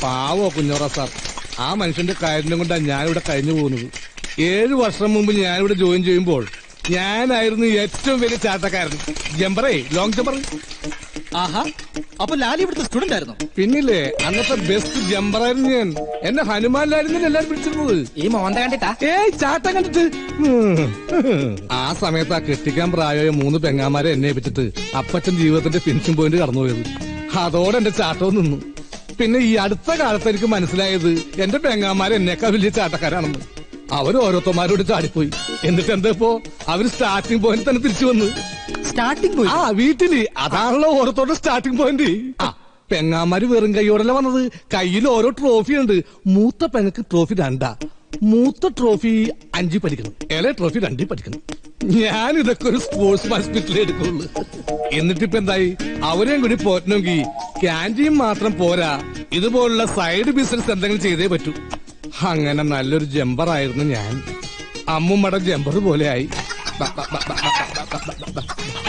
പാവോ കുഞ്ഞോറ sir, ആ മനുഷ്യന്റെ കാര്യം കൊണ്ടാണ് ഞാനിവിടെ കഴിഞ്ഞു പോകുന്നത്. 7 വർഷം മുമ്പ് ഞാനിവിടെ ജോയിൻ ചെയ്യുമ്പോൾ ഞാനായിരുന്നു ഏറ്റവും വലിയ ചാട്ടക്കാരൻ. ജമ്പറേ, ലോങ് ജമ്പർ. ആഹാ, അപ്പൊ ലാലി ഇവിടുത്തെ സ്റ്റുഡന്റ് ആയിരുന്നു? പിന്നില്ലേ, അന്നത്തെ ബെസ്റ്റ് ജമ്പറായിരുന്നു ഞാൻ. എന്നെ ഹനുമാനിലായിരുന്നു എല്ലാരും പിടിച്ചിരുന്നത്. ഈ മോന്ത കണ്ടിട്ടാ? ഏയ്, ചാട്ടം കണ്ടിട്ട്. ആ സമയത്ത് ആ കെട്ടിക്കാൻ പ്രായമായ 3 പെങ്ങാമാരെ എന്നെ ഏൽപ്പിച്ചിട്ട് അപ്പച്ചൻ ജീവിതത്തിന്റെ ഫിനിഷിംഗ് പോയിന്റ് കടന്നുപോയത്. അതോടെ എന്റെ ചാട്ടവും നിന്നു. പിന്നെ ഈ അടുത്ത കാലത്ത് എനിക്ക് മനസ്സിലായത് എന്റെ പെങ്ങാമാരെ എന്നേക്കാൾ വലിയ ചാട്ടക്കാരാണെന്ന്. അവര് ഓരോരുത്തന്മാരോട് ചാടിപ്പോയി. എന്നിട്ട് എന്താ ഇപ്പോ അവര് സ്റ്റാർട്ടിംഗ് പോയിന്റ് തന്നെ തിരിച്ചു വന്ന്. Starting point? ആ, വീട്ടില്. അതാണല്ലോ ഓരോരുത്തരുടെ സ്റ്റാർട്ടിംഗ് പോയിന്റ്. ആ, പെങ്ങാമാര് വെറും കൈയോടല്ല വന്നത്. കയ്യിൽ ഓരോ ട്രോഫി ഉണ്ട്. മൂത്ത പെങ്ങക്ക് ട്രോഫി 2. മൂത്ത ട്രോഫി 5 പഠിക്കണം, ഇളയ ട്രോഫി 2 പഠിക്കണം. ഞാൻ ഇതൊക്കെ ഒരു സ്പോർട്സ് ഹോസ്പിറ്റലിൽ എടുക്കുള്ളൂ. എന്നിട്ടിപ്പോ എന്തായി, അവരെയും കൂടി പോറ്റണമെങ്കിൽ ക്യാൻറ്റീൻ മാത്രം പോരാ, ഇതുപോലുള്ള സൈഡ് ബിസിനസ് എന്തെങ്കിലും ചെയ്തേ പറ്റൂ. അങ്ങനെ നല്ലൊരു ജമ്പറായിരുന്നു ഞാൻ. അമ്മുമ്മയുടെ ജമ്പർ പോലെ ആയി.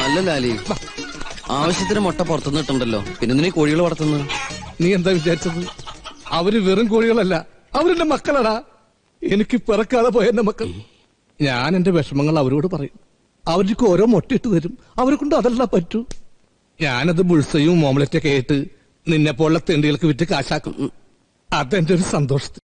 അല്ല ലാലി, ആവശ്യത്തിന് മുട്ട പുറത്തുനിന്ന് ഇട്ടുണ്ടല്ലോ, പിന്നെ നീ കോഴികൾ വളർത്തുന്നത്? നീ എന്താ വിചാരിച്ചത്? അവര് വെറും കോഴികളല്ല, അവരെന്റെ മക്കളടാ. എനിക്ക് പിറക്കാതെ പോയ എന്റെ മക്കൾ. ഞാൻ എന്റെ വിഷമങ്ങൾ അവരോട് പറയും. അവർക്ക് ഓരോ മുട്ടയിട്ട് തരും. അവരെ കൊണ്ട് അതെല്ലാം പറ്റൂ. ഞാനത് ബുൾസയും ഓംലറ്റൊക്കെ ആയിട്ട് നിന്നെ പോലുള്ള തെണ്ടികൾക്ക് വിറ്റ് കാശാക്കും. അതെന്റെ ഒരു സന്തോഷത്തിൽ.